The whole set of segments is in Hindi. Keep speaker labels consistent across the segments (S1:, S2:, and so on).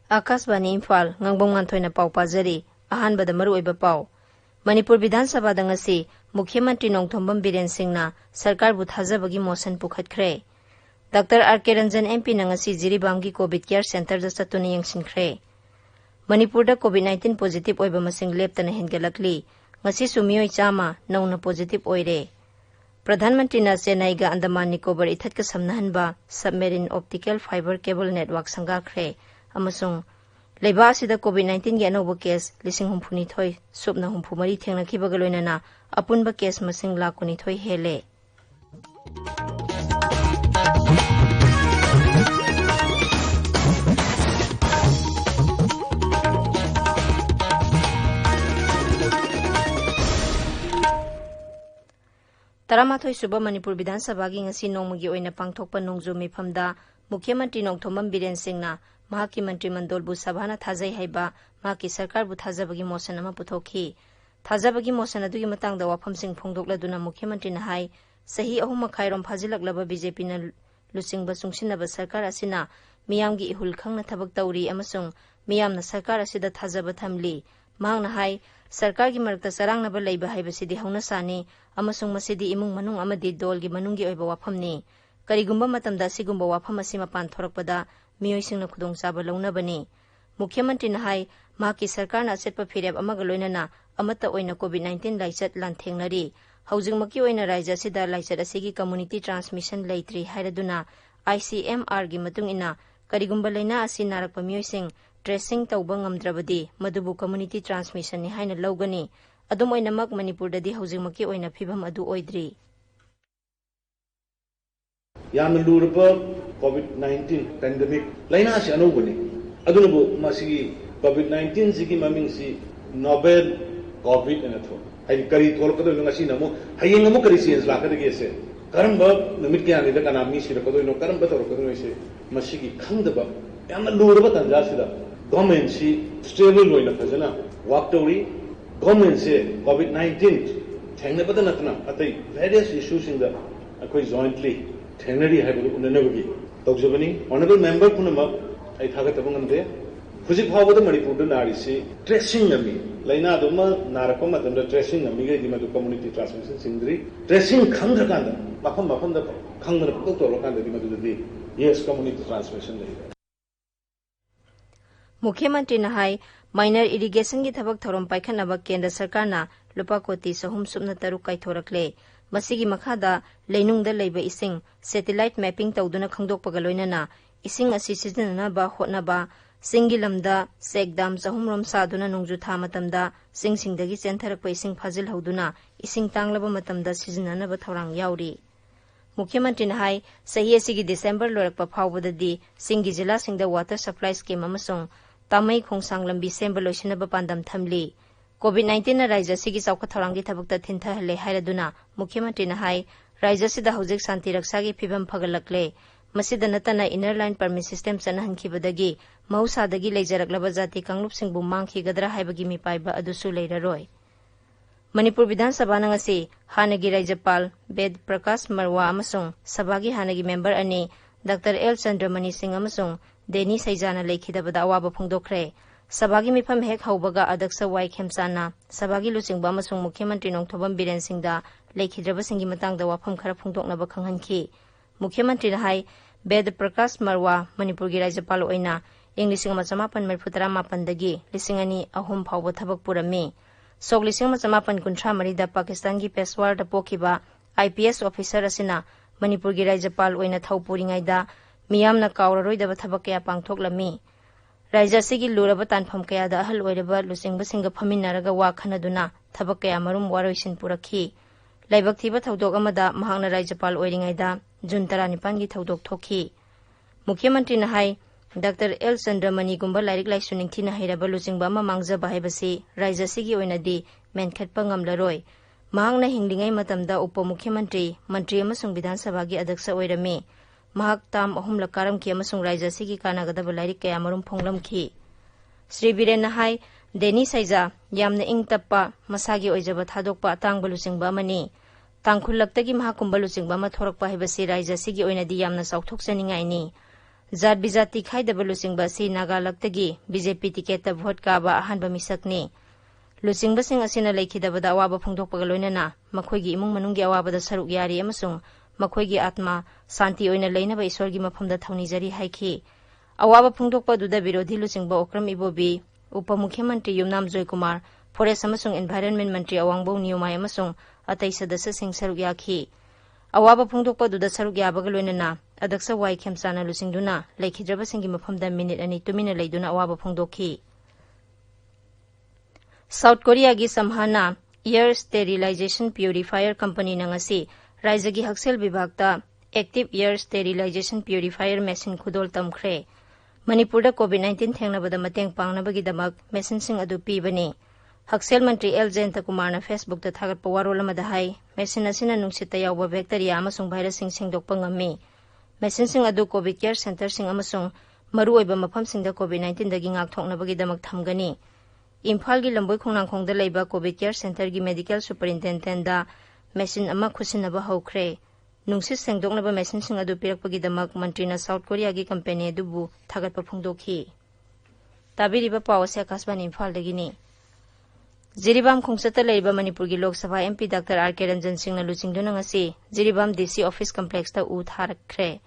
S1: आकाशवाणी इम्फाल Ngangbam Nganthoi पाव पाजरी अहानबद मरुओइबा पाव मणिपुर विधानसभा दंगसी मुख्यमंत्री नोंगथोंबम बीरेन सिंहना सरकार बु थाजबगी मोशन पुखतख्रे डॉक्टर आर.के. रंजन एमपी नंगसी जिरीबाम की कोविड केयर सेंटर द चतुना यंगसिनख्रे मणिपुर द कोविड-19 पॉजिटिव ओइबा मसिंग लेप्तना हेनगलकली ngasi सुमियोय चामा नौना पॉजिटिव ओइरे प्रधानमंत्री ना चेन्नई गा अंडमान निकोबार इथत का समनहनबा submarine optical fibre cable network संगाख्रे अमसुंग लेबा सिदा कोविड-19 गे अनोबो केस 1962 सुबना 64 थेंगनखिबगा लोइनाना अपुनबा केस मसिंग 1,92 हेले तरामाथोई सुबह मणिपुर विधानसभा की ngasi नोंमगी ओइना पांगथोकपा नोंगजु मिफमदा मुख्यमंत्री नोंगथोंबम बीरेन सिंहना महाकी मंत्रिमंडलबु सभाना थाजै हाइबा महाकी सरकारबु थाजबगी मोशन अमा पुथोखी थाजबगी मोशन अदुगी मतंगदा वाफमसिंग फोंदोकलदुना मुख्यमंत्रीना हाई सही अहुम मखाइरोम फाजिलकलबा बीजेपी ना लुसिंगबा सुंगसिनबा सरकार असिना मियामगी इहुल खंगना थबक तौरी अमसुंग मियामना सरकार असिदा थाजबा थमली मांगना हाई सरकार की मरकता सरांगनबा लैबा हाइबसिदी हौनसानी अमसुंग मसिदी इमुंग मनुंग अमदी दोलगी मनुंगी ओइबा वाफमनी करिगुंबा मतमदा सिगुंबा वाफम असि मपान थोरकपदा मियोइसिंगना खुदोंचाबा लौनबनी मुख्यमंत्री ना हाई माकी सरकारना अचेतपा फिरेब अमगा लोइनना अमता ओइना कोविड-19 लाइचत लांथेंगनरी हौजिंगमकी ओइना राज्य असिदा लाइचत असिगी कम्युनिटी ट्रांसमिशन लैत्रि हाइरदुना ICMR गी मतुंग इना करिगुंबा लैना असि नारकपा मियोइसिंग ट्रेसिंग तौबा ngamdrabadi मदुबु कम्युनिटी ट्रांसमिशन नि हाइना लौगनी अदुम ओइनमक मणिपुरददी हौजिंगमकी ओइना फिभम अदु ओइद्री
S2: याम लुरबा कोविड-19 पेंडेमिक लाइना से अनोबनी अदुनबु मसिगी कोविड-19 सिगी ममिंग सि नोबेल कोविड अनथो हाइ करी थोलकदो ngasi नमु हायेंग अमु करी चेंज लाकदगे से करमबा नमित क्यानिदा कना मी सिरकदो नो करमबा तोरकदो से मसिगी खंगदबा याम लुरबा तंजासिदा गवर्नमेंट से स्टेबल होइना फजना वर्क तौरी गवर्नमेंट से कोविड-19 थेंगनबदा नतना अतै वेरियस इश्यूज इन द अखोय जॉइंटली थेंगनरी हाइबदु उननबगी तौजबनी ऑनरेबल मेंबर पुनम आई थागतबं नमदे हुजिक फावबदा मणिपुरद नारिसि ट्रेसिंग नमी लाइना दमा नारको मतंद ट्रेसिंग नमी गे दिमदु कम्युनिटी ट्रांसमिशन सिंद्री ट्रेसिंग खंगद्रकांद मफम मफमद खंगदर पतो तोरकांद दिमदुदी यस कम्युनिटी ट्रांसमिशन लई
S1: मुख्यमंत्री ना हाई माइनर इरिगेशन की थबक थौरम पाइखनबा केंद्र सरकारना लुपा कोटी सहूम सुबना तरुक काइथोरकले मसिगी मखादा लेनुंगदा लैबा इसिंग सैटेलाइट मैपिंग तौदुना खंगदोकपगा लोइनना इसिंग असि सिजननाबा होटनाबा सिंगी लमदा सेकदाम सहूमरोम सादुना नोंजु था मतमदा सिंगसिंगदगी चेंथरकपा इसिंग फाजिल हौदुना इसिंग तांगलबा मतमदा सिजननाबा थौरांग याउरी मुख्यमंत्री ना हाई सही असिगी दिसंबर लोरकपा फावबददी सिंगी जिला सिंगदा वाटर सप्लाई स्कीम अमसुंग तामई खोंसांग लंबी सेंब लोइसनबा पांदम थमली कोविड-19 ना राज्य सिगी चौखा थौरांगी थबकता थिंथहले हाइरदुना मुख्यमंत्री ना हाई राज्य सिदा हौजिक शांति रक्षागी फिबम फगलकले मसिदा नतना इनर लाइन परमिट सिस्टम चनहनखिबदगी मौसादगी लेजरकलबा जाति कांगलुपसिंगबु मांगखिगदरा हाइबगी मिपाइबा अदुसु लेररोय मणिपुर विधानसभा नंगसी हानगी राज्यपाल वेद प्रकाश मरवा अमसुंग सभागी हानगी मेंबर अनि डॉक्टर एल चंद्रमणि सिंह अमसुंग देनी सैजाना लेखिदबदा अवाबा फोंदोखरे सभागी मिफम हेक हौबगा अध्यक्ष वाई खेमसाना सभागी लुचिंगबा अमसुंग मुख्यमंत्री नोंगथोबम बीरेन सिंहदा लेखिद्रबसिंगी मतंगदा वाफम खरा फोंदोकनबा खंगहनखि मुख्यमंत्री हाई वेद प्रकाश मरवा मणिपुर की राज्यपाल ओइना इंग 1958 दगी 2003 फावबा थबक पुरमी सोक 1953 पाकिस्तान की पेशवार पोखिबा IPS ऑफिसर असिना मणिपुर की राज्यपाल ओइना थौपुरिंगाइदा मियामना कावररोइदबा थबक कया पांगथोकलमी राज्य असिगी लुरबा तानफम कयादा अहल ओइरबा लुसिंगबसिंगा फमिन्नरगा वा खनदुना थबक कया मरुम वारोइसिन पुरखी लाइबक थीबा थौदोक अमदा महांगना राज्यपाल ओइरिंगाइदा जून 19 की थौदोक थोखी मुख्यमंत्री ना हाई डॉक्टर एल चंद्रमणि गुंबा लाइरिक लाइसु निंगथिना हैरबा लुचिंगबा अमा मांगजबा हाइबसी राज्य असिगी ओइनादी मेनखतपा ngamlaroi महांगना हिंगलिंगाई मतमदा उप मुख्यमंत्री मंत्री अमसुंग विधानसभा की अध्यक्ष ओइरमी महाक ताम अहुम लकारम की अमसुंग राज्य असिगी कानागदबा लाइरिक कया मरुम फोंगलमखि श्री बीरेन हाई देनी सैजा यामना इंग तप्पा मसागी ओइजबा थादोकपा अतांगबा लुचिंगबा अमनी तांखुलक्तगी महाकुंबा लुचिंगबा अमा थोरकपा हाइबसी राज्य असिगी ओइनादी यामना चौथोकचनिंगाइनी ꯖꯥꯠ ꯕꯤꯖꯥꯇꯤ ꯈꯥꯏꯗꯕ ꯂꯨꯆꯤꯡꯕ ꯑꯁꯤ ꯅꯥꯒꯥꯂꯛꯇꯒꯤ ꯕꯤꯖꯦꯄꯤ ꯇꯤꯀꯦꯠꯇ ꯚꯣꯠ ꯀꯥꯕ ꯑꯍꯥꯟꯕ ꯃꯤꯁꯛꯅꯤ꯫ ꯂꯨꯆꯤꯡꯕꯁꯤꯡ ꯑꯁꯤꯅ ꯂꯩꯈꯤꯗꯕꯗ ꯑꯋꯥꯕ ꯐꯣꯡꯗꯣꯛꯄꯒ ꯂꯣꯏꯅꯅ ꯃꯈꯣꯏꯒꯤ ꯏꯃꯨꯡ ꯃꯅꯨꯡꯒꯤ ꯑꯋꯥꯕꯗ ꯁꯔꯨꯛ ꯌꯥꯔꯤ ꯑꯃꯁꯨꯡ ꯃꯈꯣꯏꯒꯤ ꯑꯥꯠꯃꯥ ꯁꯥꯟꯇꯤ ꯑꯣꯏꯅ ꯂꯩꯅꯕ ꯏꯁꯣꯔꯒꯤ ꯃꯐꯝꯗ ꯊꯧꯅꯤꯖꯔꯤ ꯍꯥꯏꯈꯤ꯫ ꯑꯋꯥꯕ ꯐꯣꯡꯗꯣꯛꯄ ꯑꯗꯨꯗ ꯕꯤꯔꯣꯙꯤ ꯂꯨꯆꯤꯡꯕ ꯑꯣꯀ꯭ꯔꯝ ꯏꯕꯣꯕꯤ, ꯎꯄ ꯃꯨꯈ꯭ꯌ ꯃꯟꯇ꯭ꯔꯤ ꯌꯨꯝꯅꯥꯝ ꯖꯣꯏꯀꯨꯃꯥꯔ, ꯐꯣꯔꯦꯁ ꯑꯃꯁꯨꯡ ꯏꯟꯚꯥꯏꯔꯟꯃꯦꯟꯠ ꯃꯟꯇ꯭ꯔꯤ ꯑꯋꯥꯡꯕꯧ ꯅꯤꯌꯣꯃꯥꯏ ꯑꯃꯁꯨꯡ ꯑꯇꯩ ꯁꯗಸ್ꯌꯁꯤꯡ ꯁꯔꯨꯛ ꯌꯥꯈꯤ꯫ ꯑꯋꯥꯕ ꯐꯣꯡꯗꯣꯛꯄ ꯑꯗꯨꯗ ꯁꯔꯨꯛ ꯌꯥꯕꯒ ꯂꯣꯏꯅꯅ ꯑꯗꯛꯁ ꯋꯥꯏ ꯈꯦꯝꯆꯥꯅ ꯂꯨꯆꯤꯡꯗꯨꯅ ꯂꯩꯈꯤꯗ꯭ꯔꯕꯁꯤꯡꯒꯤ ꯃꯐꯝꯗ ꯃꯤꯅꯤꯠ 2 ꯇꯨꯃꯤꯟꯅ ꯂꯩꯗꯨꯅ ꯑꯋꯥꯕ ꯐꯣꯡꯗꯣꯛꯈꯤ꯫ ꯁꯥꯎꯊ ꯀꯣꯔꯤꯌꯥꯒꯤ ꯁꯝꯍꯥꯅ ꯏꯌꯔ ꯁ꯭ꯇꯦꯔꯤꯂꯥꯏꯖꯦꯁꯟ ꯄ꯭ꯌꯨꯔꯤꯐꯥꯏꯌꯔ ꯀꯝꯄꯅꯤꯅ ꯉꯁꯤ ꯔꯥꯏꯖꯒꯤ ꯍꯛꯁꯦꯜ ꯕꯤꯚꯥꯒꯇ ꯑꯦꯛꯇꯤꯚ ꯏꯌꯔ ꯁ꯭ꯇꯦꯔꯤꯂꯥꯏꯖꯦꯁꯟ ꯄ꯭ꯌꯨꯔꯤꯐꯥꯏꯌꯔ ꯃꯦꯁꯤꯟ ꯈꯨꯗꯣꯜ ꯇꯝꯈ꯭ꯔꯦ꯫ ꯃꯅꯤꯄꯨꯔꯗ ꯀꯣꯚꯤꯗ-19 ꯊꯦꯡꯅꯕꯗ ꯃꯇꯦꯡ ꯄꯥꯡꯅꯕꯒꯤꯗꯃꯛ ꯃꯦꯁꯤꯟꯁꯤꯡ ꯑꯗꯨ ꯄꯤꯕꯅꯤ꯫ ꯍꯛꯁꯦꯜ ꯃꯟꯇ꯭ꯔꯤ ꯑꯦꯜ ꯖꯌꯟꯇꯀꯨꯃꯥꯔꯅ ꯐꯦꯁꯕꯨꯛꯇ ꯊꯥꯒꯠꯄ ꯋꯥꯔꯣꯜ ꯑꯃꯗ ꯍꯥꯏ ꯃꯦꯁꯤꯟ ꯑꯁꯤꯅ ꯅꯨꯡꯁꯤꯠꯇ ꯌꯥꯎꯕ ꯕꯦꯛꯇꯦꯔꯤꯌꯥ ꯑꯃꯁꯨꯡ ꯚꯥꯏꯔꯁꯁꯤꯡ ꯁꯦꯡꯗꯣꯛꯄ ꯉꯝꯃꯤ꯫ ꯃꯦꯁꯤꯟꯁꯤꯡ ꯑꯗꯨ ꯀꯣꯚꯤꯗ ꯀꯦꯌꯔ ꯁꯦꯟꯇꯔꯁꯤꯡ ꯑꯃꯁꯨꯡ ꯃꯔꯨꯑꯣꯏꯕ ꯃꯐꯝꯁꯤꯡꯗ ꯀꯣꯚꯤꯗ-19ꯗꯒꯤ ꯉꯥꯛꯊꯣꯛꯅꯕꯒꯤꯗꯃꯛ ꯊꯝꯒꯅꯤ꯫ ꯏꯝꯐꯥꯜꯒꯤ ꯂꯝꯕꯣꯏ ꯈꯣꯡꯅꯥꯡꯈꯣꯡꯗ ꯂꯩꯕ ꯀꯣꯚꯤꯗ ꯀꯦꯌꯔ ꯁꯦꯟꯇꯔꯒꯤ ꯃꯦꯗꯤꯀꯦꯜ ꯁꯨꯄꯔꯤꯟꯇꯦꯟꯗꯦꯟꯠꯗ ꯃꯦꯁꯤꯟ ꯑꯃ ꯈꯨꯠꯁꯤꯟꯅꯕ ꯍꯧꯈ꯭ꯔꯦ꯫ ꯅꯨꯡꯁꯤꯠ ꯁꯦꯡꯗꯣꯛꯅꯕ ꯃꯦꯁꯤꯟꯁꯤꯡ ꯑꯗꯨ ꯄꯤꯔꯛꯄꯒꯤꯗꯃꯛ ꯃꯟꯇ꯭ꯔꯤꯅ ꯁꯥꯎꯊ ꯀꯣꯔꯤꯌꯥꯒꯤ ꯀꯝꯄꯦꯅꯤ ꯑꯗꯨꯕꯨ ꯊꯥꯒꯠꯄ ꯐꯣꯡꯗꯣꯛꯈꯤ꯫ ꯇꯥꯕꯤꯔꯤꯕ ꯄꯥꯎ ꯑꯁꯤ ꯑꯀꯥꯁꯕꯥꯅꯤ ꯏꯝꯐꯥꯜꯗꯒꯤꯅꯤ꯫ ꯖꯤꯔꯤꯕꯥꯝ ꯈꯣꯡꯆꯠꯇ ꯂꯩꯔꯤꯕ ꯃꯅꯤꯄꯨꯔꯒꯤ Lok Sabha MP doctor R K Ranjan ꯁꯤꯡꯅ ꯂꯨꯆꯤꯡꯗꯨꯅ ꯉꯁꯤ ꯖꯤꯔꯤꯕꯥꯝ DC ꯑꯣꯐꯤꯁ ꯀꯝꯄ꯭ꯂꯦꯛꯁꯇ ꯎ ꯊꯥꯔꯛꯈ꯭ꯔꯦ꯫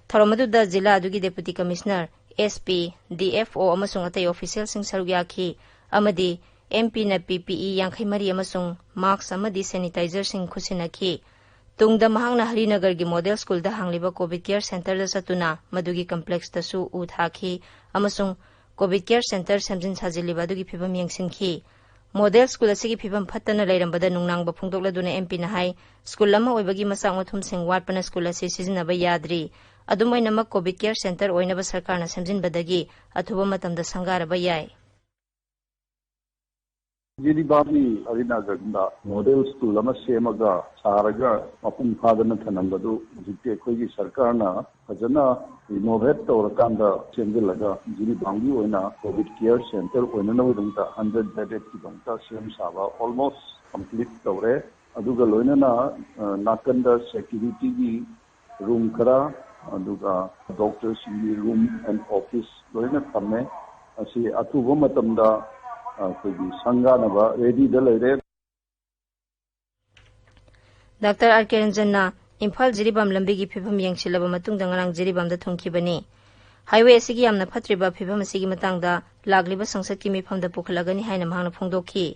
S1: ꯊꯧꯔꯝ ꯑꯗꯨꯗ ꯖꯤꯂꯥ ꯑꯗꯨꯒꯤ ꯗꯦꯄꯨꯇꯤ ꯀꯃꯤꯁꯅꯔ, SP, DFO ꯑꯃꯁꯨꯡ ꯑꯇꯩ ꯑꯣꯐꯤꯁꯤꯌꯦꯜꯁꯤꯡ ꯁꯔꯨꯛ ꯌꯥꯈꯤ ꯑꯃꯗꯤ MPꯅ PPE 52 ꯑꯃꯁꯨꯡ ꯃꯥꯛꯁ ꯑꯃꯗꯤ ꯁꯦꯅꯤꯇꯥꯏꯖꯔꯁꯤꯡ ꯈꯨꯠꯁꯤꯟꯅꯈꯤ꯫ ꯇꯨꯡꯗ ꯃꯍꯥꯛꯅ ꯍꯔꯤꯅꯒꯔꯒꯤ ꯃꯣꯗꯦꯜ ꯁ꯭ꯀꯨꯜꯗ ꯍꯥꯡꯂꯤꯕ ꯀꯣꯚꯤꯗ ꯀꯦꯌꯔ ꯁꯦꯟꯇꯔꯗ ꯆꯠꯇꯨꯅ ꯃꯗꯨꯒꯤ ꯀꯝꯄ꯭ꯂꯦꯛꯁꯇꯁꯨ ꯎ ꯊꯥꯈꯤ ꯑꯃꯁꯨꯡ ꯀꯣꯚꯤꯗ ꯀꯦꯌꯔ ꯁꯦꯟꯇꯔ ꯁꯦꯝꯖꯤꯟ ꯁꯥꯖꯤꯜꯂꯤꯕ ꯑꯗꯨꯒꯤ ꯐꯤꯚꯝ ꯌꯦꯡꯁꯤꯟꯈꯤ꯫ ꯃꯣꯗꯦꯜ ꯁ꯭ꯀꯨꯜ ꯑꯁꯤꯒꯤ ꯐꯤꯚꯝ ꯐꯠꯇꯅ ꯂꯩꯔꯝꯕꯗ ꯅꯨꯡꯅꯥꯡꯕ ꯐꯣꯡꯗꯣꯛꯂꯗꯨꯅ MPꯅ ꯍꯥꯏ ꯁ꯭ꯀꯨꯜ ꯑꯃ ꯑꯣꯏꯕꯒꯤ ꯃꯆꯥꯛ ꯃꯊꯨꯝꯁꯤꯡ ꯋꯥꯠꯄꯅ ꯁ꯭ꯀꯨꯜ ꯑꯁꯤ ꯁꯤꯖꯤꯟꯅꯕ ꯌꯥꯗ꯭ꯔꯤ꯫ ꯑꯗꯨꯝ ꯑꯣꯏꯅꯃꯛ ꯀꯣꯚꯤꯗ ꯀꯦꯌꯔ ꯁꯦꯟꯇꯔ ꯑꯣꯏꯅꯕ ꯁꯔꯀꯥꯔꯅ ꯁꯦꯝꯖꯤꯟꯕꯗꯒꯤ ꯑꯊꯨꯕ ꯃꯇꯝꯗ ꯁꯪꯒꯥꯔꯕ ꯌꯥꯏ꯫
S3: ꯖꯤꯔꯤꯕꯥꯝꯒꯤ ꯍꯔꯤꯅꯒꯔꯗ ꯃꯣꯗꯦꯜ ꯁ꯭ꯀꯨꯜ ꯑꯃ ꯁꯦꯝꯃꯒ ꯁꯥꯔꯒ ꯃꯄꯨꯡ ꯐꯥꯗꯅ ꯊꯝꯂꯝꯕꯗꯨ ꯍꯧꯖꯤꯛꯇꯤ ꯑꯩꯈꯣꯏꯒꯤ ꯁꯔꯀꯥꯔꯅ ꯐꯖꯅ ꯔꯤꯅꯣꯚꯦꯠ ꯇꯧꯔꯀꯥꯟꯗ ꯁꯦꯝꯖꯤꯜꯂꯒ ꯖꯤꯔꯤꯕꯥꯝꯒꯤ ꯑꯣꯏꯅ ꯀꯣꯚꯤꯗ ꯀꯦꯌꯔ ꯁꯦꯟꯇꯔ ꯑꯣꯏꯅꯅꯕꯒꯤꯗꯃꯛꯇ 100 ꯕꯦꯗꯦꯗꯀꯤꯗꯃꯛꯇ ꯁꯦꯝ ꯁꯥꯕ ꯑꯣꯜꯃꯣꯁ ꯀꯝꯄ꯭ꯂꯤꯠ ꯇꯧꯔꯦ꯫ ꯑꯗꯨꯒ ꯂꯣꯏꯅꯅ ꯅꯥꯀꯟꯗ ꯁꯦꯀ꯭ꯌꯨꯔꯤꯇꯤꯒꯤ ꯔꯨꯝ ꯈꯔ ꯑꯗꯨꯒ ꯗꯣꯛꯇꯔꯁꯤꯡꯒꯤ ꯔꯨꯝ ꯑꯦꯟ ꯑꯣꯐꯤꯁ ꯂꯣꯏꯅ ꯊꯝꯃꯦ꯫ ꯑꯁꯤ ꯑꯊꯨꯕ ꯃꯇꯝꯗ ꯑꯩꯈꯣꯏꯒꯤ ꯁꯪꯒꯥꯅꯕ ꯔꯦꯗꯤꯗ ꯂꯩꯔꯦ꯫
S1: ꯗꯥꯛꯇꯔ ꯑꯥꯔ ꯀꯦ ꯔꯟꯖꯟꯅ ꯏꯝꯐꯥꯜ ꯖꯤꯔꯤꯕꯥꯝ ꯂꯝꯕꯤꯒꯤ ꯐꯤꯚꯝ ꯌꯦꯡꯁꯤꯜꯂꯕ ꯃꯇꯨꯡꯗ ꯉꯔꯥꯡ ꯖꯤꯔꯤꯕꯥꯝꯗ ꯊꯨꯡꯈꯤꯕꯅꯤ꯫ ꯍꯥꯏꯋꯦ ꯑꯁꯤꯒꯤ ꯌꯥꯝꯅ ꯐꯠꯇ꯭ꯔꯤꯕ ꯐꯤꯚꯝ ꯑꯁꯤꯒꯤ ꯃꯇꯥꯡꯗ ꯂꯥꯛꯂꯤꯕ ꯁꯪꯁꯠꯀꯤ ꯃꯤꯐꯝꯗ ꯄꯨꯈꯠꯂꯒꯅꯤ ꯍꯥꯏꯅ ꯃꯍꯥꯛꯅ ꯐꯣꯡꯗꯣꯛꯈꯤ꯫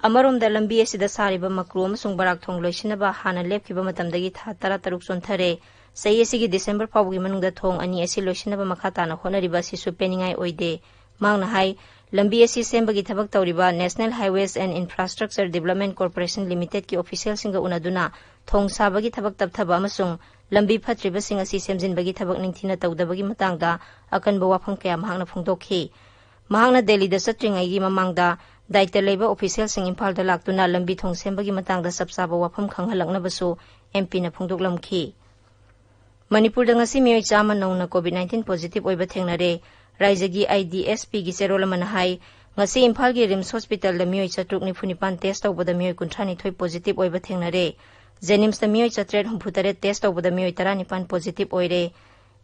S1: ꯑꯃꯔꯣꯝꯗ ꯂꯝꯕꯤ ꯑꯁꯤꯗ ꯁꯥꯔꯤꯕ ꯃꯀ꯭ꯔꯨ ꯑꯃꯁꯨꯡ ꯕꯔꯥꯛ ꯊꯣꯡ ꯂꯣꯏꯁꯤꯟꯅꯕ ꯍꯥꯟꯅ ꯂꯦꯞꯈꯤꯕ ꯃꯇꯝꯗꯒꯤ ꯊꯥ 13 ꯆꯣꯟꯊꯔꯦ꯫ ꯆꯍꯤ ꯑꯁꯤꯒꯤ ꯗꯤꯁꯦꯝꯕꯔ ꯐꯥꯎꯕꯒꯤ ꯃꯅꯨꯡꯗ ꯊꯣꯡ 2 ꯑꯁꯤ ꯂꯣꯏꯁꯤꯟꯅꯕ ꯃꯈꯥ ꯇꯥꯅ ꯍꯣꯠꯅꯔꯤꯕ ꯑꯁꯤꯁꯨ ꯄꯦꯟꯅꯤꯡꯉꯥꯏ ꯑꯣꯏꯗꯦ꯫ ꯃꯍꯥꯛꯅ ꯍꯥꯏ ꯂꯝꯕꯤ ꯑꯁꯤ ꯁꯦꯝꯕꯒꯤ ꯊꯕꯛ ꯇꯧꯔꯤꯕ national highways ꯑꯦꯟড infrastructure development corporation ꯂꯤꯃꯤꯇꯦꯗꯀꯤ ꯑꯣꯐꯤꯁꯤꯌꯦꯜꯁꯤꯡꯒ ꯎꯅꯗꯨꯅ ꯊꯣꯡ ꯁꯥꯕꯒꯤ ꯊꯕꯛ ꯇꯞꯊꯕ ꯑꯃꯁꯨꯡ ꯂꯝꯕꯤ ꯐꯠꯇ꯭ꯔꯤꯕꯁꯤꯡ ꯑꯁꯤ ꯁꯦꯝꯖꯤꯟꯕꯒꯤ ꯊꯕꯛ ꯅꯤꯡꯊꯤꯅ ꯇꯧꯗꯕꯒꯤ ꯃꯇꯥꯡꯗ ꯑꯀꯟꯕ ꯋꯥꯐꯝ ꯀꯌꯥ ꯃꯍꯥꯛꯅ ꯐꯣꯡꯗꯣꯛꯈꯤ꯫ ꯃꯍꯥꯛꯅ ꯗꯦꯜꯂꯤꯗ ꯆꯠꯇ꯭ꯔꯤꯉꯩꯒꯤ ꯃꯃꯥꯡꯗ ꯗꯥꯌꯤꯠꯇ ꯂꯩꯕ ꯑꯣꯐꯤꯁꯤꯌꯦꯜꯁꯤꯡ ꯏꯝꯐꯥꯜꯗ ꯂꯥꯛꯇꯨꯅ ꯂꯝꯕꯤ ꯊꯣꯡ ꯁꯦꯝꯕꯒꯤ ꯃꯇꯥꯡꯗ ꯆꯞ ꯆꯥꯕ ꯋꯥꯐꯝ ꯈꯪꯍꯜꯂꯛꯅꯕꯁꯨ MPꯅ ꯐꯣꯡꯗꯣꯛꯂꯝꯈꯤ꯫ ꯃꯅꯤꯄꯨꯔꯗꯉꯁꯤ ꯃꯤꯑꯣꯏ 100 ꯅꯧꯅ ꯀꯣꯚꯤꯗ-19 ꯄꯣꯖꯤꯇꯤꯚ ꯑꯣꯏꯕ ꯊꯦꯡꯅꯔꯦ꯫ ꯔꯥꯏꯖꯒꯤ IDSPꯒꯤ ꯆꯦꯔꯣꯜ ꯑꯃꯅ ꯍꯥꯏ ꯉꯁꯤ ꯏꯝꯐꯥꯜꯒꯤ ꯔꯤꯝꯁ ꯍꯣꯁꯄꯤꯇꯥꯜꯗ ꯃꯤꯑꯣꯏ 394 ꯇꯦꯁ ꯇꯧꯕꯗ ꯃꯤꯑꯣꯏ 132 ꯄꯣꯖꯤꯇꯤꯚ ꯑꯣꯏꯕ ꯊꯦꯡꯅꯔꯦ꯫ ꯖꯦꯅꯤꯝꯁꯇ ꯃꯤꯑꯣꯏ 368 ꯇꯦꯁ ꯇꯧꯕꯗ ꯃꯤꯑꯣꯏ 19 ꯄꯣꯖꯤꯇꯤꯚ ꯑꯣꯏꯔꯦ꯫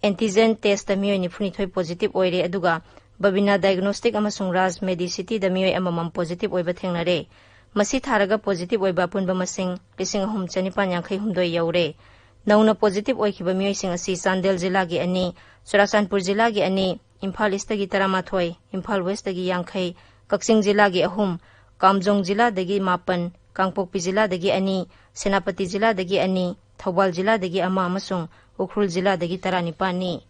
S1: ꯑꯦꯟꯇꯤꯖꯦꯟ ꯇꯦꯁꯇ ꯃꯤꯑꯣꯏ 92 ꯄꯣꯖꯤꯇꯤꯚ ꯑꯣꯏꯔꯦ ꯑꯗꯨꯒ ꯕꯕꯤꯅꯥ ꯗꯥꯏꯒꯅꯣꯁꯇꯤꯛ ꯑꯃꯁꯨꯡ ꯔꯥꯖ ꯃꯦꯗꯤꯁꯤꯇꯤꯗ ꯃꯤꯑꯣꯏ ꯑꯃꯃꯝ ꯄꯣꯖꯤꯇꯤꯚ ꯑꯣꯏꯕ ꯊꯦꯡꯅꯔꯦ꯫ ꯃꯁꯤ ꯊꯥꯔꯒ ꯄꯣꯖꯤꯇꯤꯚ ꯑꯣꯏꯕ ꯑꯄꯨꯟꯕ ꯃꯁꯤꯡ 3,952 ꯌꯧꯔꯦ꯫ ꯅꯧꯅ ꯄꯣꯖꯤꯇꯤꯚ ꯑꯣꯏꯈꯤꯕ ꯃꯤꯑꯣꯏꯁꯤꯡ ꯑꯁꯤ ꯆꯥꯟꯗꯦꯜ ꯖꯤꯂꯥꯒꯤ 2, ꯆꯨꯔꯥꯆꯥꯟꯄꯨꯔ ꯖꯤꯂꯥꯒꯤ 2, ꯏꯝꯐꯥꯜ ꯏꯁꯇꯒꯤ 19, ꯏꯝꯐꯥꯜ ꯋꯦꯁꯇꯒꯤ 50, ꯀꯛꯆꯤꯡ ꯖꯤꯂꯥꯒꯤ 3, ꯀꯥꯝꯖꯣꯡ ꯖꯤꯂꯥꯗꯒꯤ 7, ꯀꯥꯡꯄꯣꯛꯄꯤ ꯖꯤꯂꯥꯗꯒꯤ 2, ꯁꯦꯅꯥꯄꯇꯤ ꯖꯤꯂꯥꯗꯒꯤ 2, ꯊꯧꯕꯥꯜ ꯖꯤꯂꯥꯗꯒꯤ 1 ꯑꯃꯁꯨꯡ ꯎꯈ꯭ꯔꯨꯜ ꯖꯤꯂꯥꯗꯒꯤ 19ꯅꯤ꯫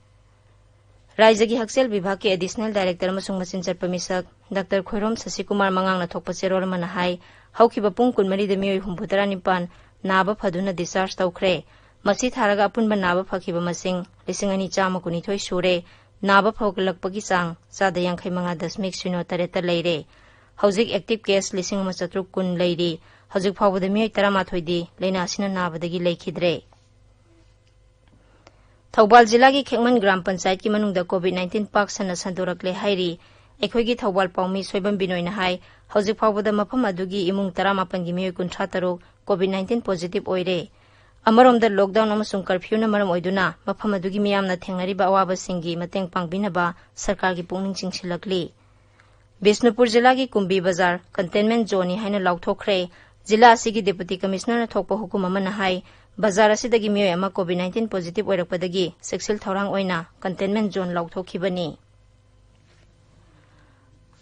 S1: ꯔꯥꯏꯖꯒꯤ ꯍꯛꯁꯦꯜ ꯕꯤꯚꯥꯒꯀꯤ ꯑꯦꯗꯤꯁꯅꯦꯜ ꯗꯥꯏꯔꯦꯛꯇꯔ ꯑꯃꯁꯨꯡ ꯃꯆꯤꯟ ꯆꯠꯄ ꯃꯤꯁꯛ ꯗꯥꯛꯇꯔ ꯈꯣꯏꯔꯣꯝ ꯁꯁꯤꯀꯨꯃꯥꯔ ꯃꯉꯥꯡꯅ ꯊꯣꯛꯄ ꯆꯦꯔꯣꯜ ꯑꯃꯅ ꯍꯥꯏ ꯍꯧꯈꯤꯕ ꯄꯨꯡ 24ꯗ ꯃꯤꯑꯣꯏ 19 ꯅꯥꯕ ꯐꯗꯨꯅ ꯗꯤꯁꯆꯥꯔꯖ ꯇꯧꯈ꯭ꯔꯦ꯫ ꯃꯁꯤ ꯊꯥꯔꯒ ꯑꯄꯨꯟꯕ ꯅꯥꯕ ꯐꯈꯤꯕ ꯃꯁꯤꯡ 2,112 ꯁꯨꯔꯦ꯫ ꯅꯥꯕ ꯐꯒꯠꯂꯛꯄꯒꯤ ꯆꯥꯡ 55.08ꯇ ꯂꯩꯔꯦ꯫ ꯍꯧꯖꯤꯛ ꯑꯦꯛꯇꯤꯚ ꯀꯦꯁ 1,410 ꯂꯩꯔꯤ꯫ ꯍꯧꯖꯤꯛ ꯐꯥꯎꯕꯗ ꯃꯤꯑꯣꯏ 11ꯗꯤ ꯂꯩꯅꯥ ꯑꯁꯤꯅ ꯅꯥꯕꯗꯒꯤ ꯂꯩꯈꯤꯗ꯭ꯔꯦ꯫ ꯊꯧꯕꯥꯜ ꯖꯤꯂꯥꯒꯤ ꯈꯦꯛꯃꯟ ꯒ꯭ꯔꯥꯝ ꯄꯟꯆꯥꯌꯠꯀꯤ ꯃꯅꯨꯡꯗ ꯀꯣꯚꯤꯗ-19 ꯄꯥꯛ ꯁꯟꯅ ꯁꯟꯗꯣꯔꯛꯂꯦ ꯍꯥꯏꯔꯤ ꯑꯩꯈꯣꯏꯒꯤ ꯊꯧꯕꯥꯜ ꯄꯥꯎꯃꯤ ꯁꯣꯏꯕꯝ ꯕꯤꯅꯣꯏꯅ ꯍꯥꯏ ꯍꯧꯖꯤꯛ ꯐꯥꯎꯕꯗ ꯃꯐꯝ ꯑꯗꯨꯒꯤ ꯏꯃꯨꯡ 18ꯒꯤ ꯃꯤꯑꯣꯏ 53 ꯀꯣꯚꯤꯗ-19 ꯄꯣꯖꯤꯇꯤꯚ ꯑꯣꯏꯔꯦ꯫ अमरोमदा लॉकडाउन अमसुंग कर्फ्यूना मरम ओइदुना मफम अदुगी मियामना थेंगनारिबा अवाबसिंगी मतेंग पांगबिनबा सरकार की पुंगनिंग चिंगसिलकली बिष्णुपुर जिला की कुंभी बाजार कंटेनमेंट जोन हाइना लाउथोखरे जिला असिगी डिप्टी कमिश्नर थोकपा हुकुम अमना हाई बाजार असिदगी मियोय अमा कोविड-19 पॉजिटिव ओइरकपदगी सेक्सिल थौरांग ओइना कंटेनमेंट जोन लाउथोखिबनी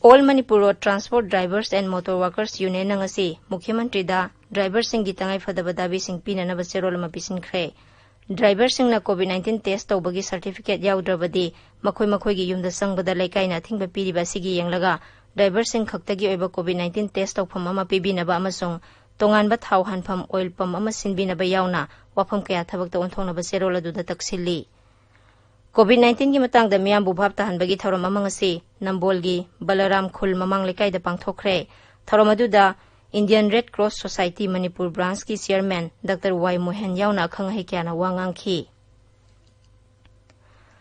S1: all Manipur road transport drivers and motor workers union नंगसी मुख्यमंत्री दा ड्राइवर सिंह तंगाई फदब दाबी सिंह पीननब चेरोल अमा पिसिनख्रे ड्राइवर सिंह कोविड-19 टेस्ट तौबगी सर्टिफिकेट याउद्रबदी मखोय मखोयगी युमदा संगबदा लेकाइना थिंगबा पीरिबा सिगी यंगलगा ड्राइवर सिंह खक्तगी ओइबा कोविड-19 टेस्ट तौफम अमा पीबिनबा अमसुंग तोंगानबा थाव हानफम ऑयल पम्प अमा सिनबिनबा याउना वाफम कया थबकता ओंथोंनबा चेरोल अदुदा तक्सिल्ली कोविड-19 की मतंग दा मियाम बुभाब तहनबगी थौरम अमंगसी नंबोलगी बलराम खुल ममांग लेकाइदा पांगथोखरे थौरम अदुदा Indian red cross society Manipur branch की चेयरमैन डॉक्टर वाई मोहन याउना अखंग हेक्याना वांगांखी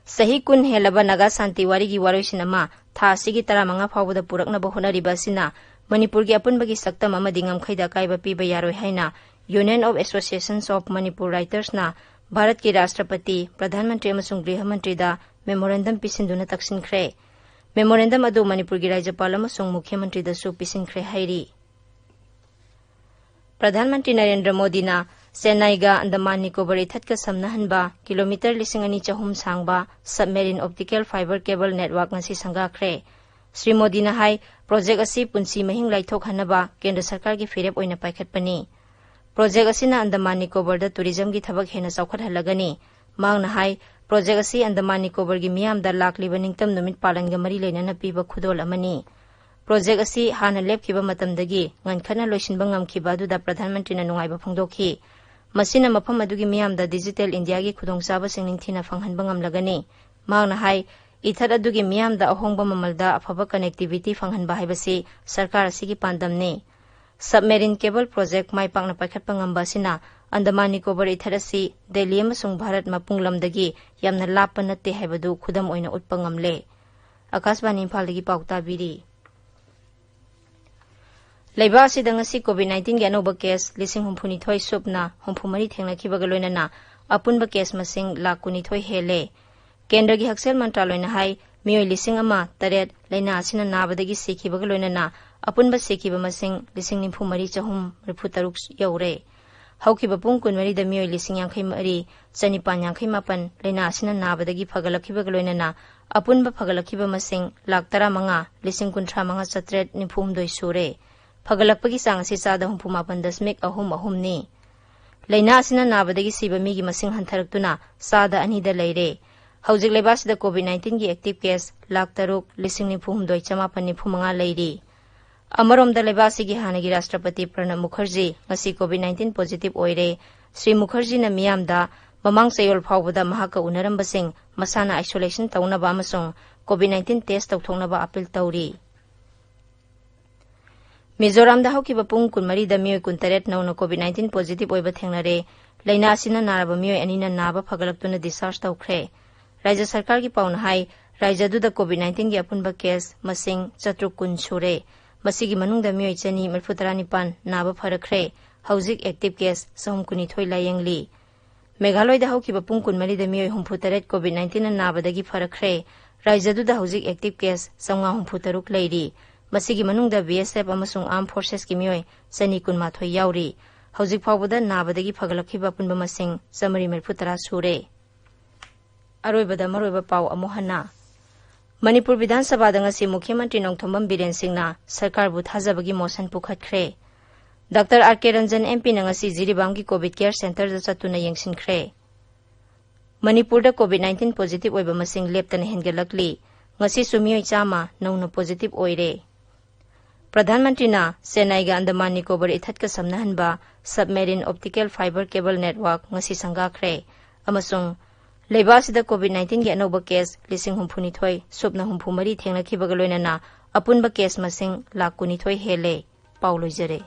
S1: सही कुन हेलबा नगा शांति वारी की वारोइसिन अमा था सिगी 15 फावबदा पुरकनबा होनरिबा सिना मणिपुर की अपुनबगी सक्तम अमदि ngमखैदा काइबा पीबा यारोय हाइना union of associations of Manipur writers ना भारत के राष्ट्रपति प्रधानमंत्री अमसुंग गृह मंत्री दा मेमोरेंडम पिसिनदुना तक्सिनख्रे मेमोरेंडम अदु मणिपुर की राज्यपाल अमसुंग मुख्यमंत्री दसु पिसिनख्रे हाइरी प्रधानमंत्री नरेंद्र मोदी ना चेन्नईगा अंडमान निकोबार इथतका समनहनबा किलोमीटर 2,200 सांगबा submarine optical fibre cable network ngasi संगाख्रे श्री मोदी ना हाई प्रोजेक्ट असी पुंसी महिंग लाइथोखनबा केंद्र सरकार की फिरेप ओइना पाइखतपनी प्रोजेक्ट असिना अंडमान निकोबार टूरिज्म की थबक हेना चौखटहलगनी मांगना हाई प्रोजेक्ट असी अंडमान निकोबार की मियामदा लाखलिबा निंगतम नुमित पालनगा मरी लेना पीबा खुदोल अमनी प्रोजेक्ट असी हाना लेपखिबा मतमदगी ngनखना लोइसिनबा ngमखिबा अदुदा प्रधानमंत्री ना नुंगाइबा फंगदोखि मसिना मफम अदुगी मियामदा डिजिटल इंडिया की खुदोंचाबा सिंग निंगथिना फंगहनबा ngमलगनी मांगना हाई इथर अदुगी मियामदा अहोंगबा ममलदा अफबा कनेक्टिविटी फंगहनबा हाइबसी सरकार असिगी पांदमने सबमेरिन केबल प्रोजेक्ट माई पाकना पाइखतपा ngमबासिना अंडमान निकोबार इथर असि दिल्ली अमसुंग भारत मपुंगलमदगी यामना लापा नत्ते हाइबदु खुदम ओइना उटपा ngमले आकाशवाणी इम्फालदगी पाउता बिरी लेबा असिदा ngasi कोविड-19 के अनोबा केस 52,000 सुपना 34 थेंगनाखिबगा लोइनाना अपुनबा केस मसिंग 1,22,000 हेले केंद्र की हक्सेल मंत्रालयना हाई मियोय 8,000 लेना असिना नाबदगी सिखिबगा लोइनाना अपुनबा सिखिबा मसिंग 94,333 यौरे हौखिबा पुंग कुनमरी द मियोय 50,000 चनिपान लेना असिना नाबदगी फगलखिबगा लोइनाना अपुनबा फगलखिबा मसिंग 15,35,993 सुरे फगलकपगी चांग असि 4.38 नि लेना असिना नाबदगी सिबा मिगी मसिंग हंथरक्तुना 2 लेरे हौजिक लेबासिदा कोविड-19 की एक्टिव केस 1,03,995 लेरी अमरोमदा लेबासिगी हानगी राष्ट्रपति प्रणब मुखर्जी ngasi कोविड-19 पॉजिटिव ओइरे श्री मुखर्जी ना मियामदा ममांग चयोल फावबदा महाका उनरंबसिंग मसाना आइसोलेशन तौनबा अमसुंग कोविड-19 टेस्ट तौथोंनबा अपील तौरी मिजोरामदा हौकिबा पुंग 12 दा मियोय 19 नौना कोविड-19 पॉजिटिव ओइबा थेंगनरे लेना असिना नारबा मियोय अनिना नाबा फगलक्तुना डिस्चार्ज तौख्रे राज्य सरकार की पाउना हाई राज्यदुदा कोविड-19 की अपुनबा केस मसिंग 4,000 सुरे मसिगी मनुंगदा मियोय 239 नाबा फरख्रे हौजिक एक्टिव केस 3,29 लायंगली मेघालयदा हौकिबा पुंग 12 दा मियोय 63 कोविड-19 ना नाबदगी फरख्रे राज्यदुदा हौजिक एक्टिव केस 963 लेरी मसिगी मनुंगदा बीएसएफ अमसुंग आर्म फोर्सेस की मियोय 219 याउरी हौजिक फावबदा नाबदगी फगलखिबा पुनबा मसिंग 130 सुरे अरोइबदा मरोइबा पाव अमोहना मणिपुर विधानसभा ngasi मुख्यमंत्री नोंगथोंबम बीरेन सिंहना सरकार बु थाजबगी मोशन पुखतख्रे doctor RK Ranjan MP ngasi Jiribam की कोविड केयर सेंटर दा चतुना यंगसिनख्रे मणिपुर दा कोविड-19 पॉजिटिव ओइबा मसिंग लेप्तना हेनगलकली ngasi सुमियोय चामा नौना पॉजिटिव ओइरे प्रधानमंत्री ना चेन्नई गा अंडमान निकोबार इथतका समनहनबा submarine optical fibre cable network ngasi संगाख्रे अमसुंग लेबासिदा कोविड-19 की अनोबा केस 52,000 सुपना 34 थेंगनाखिबगा लोइनाना अपुनबा केस मसिंग 1,22,000 हेले पाउ लोइजरे।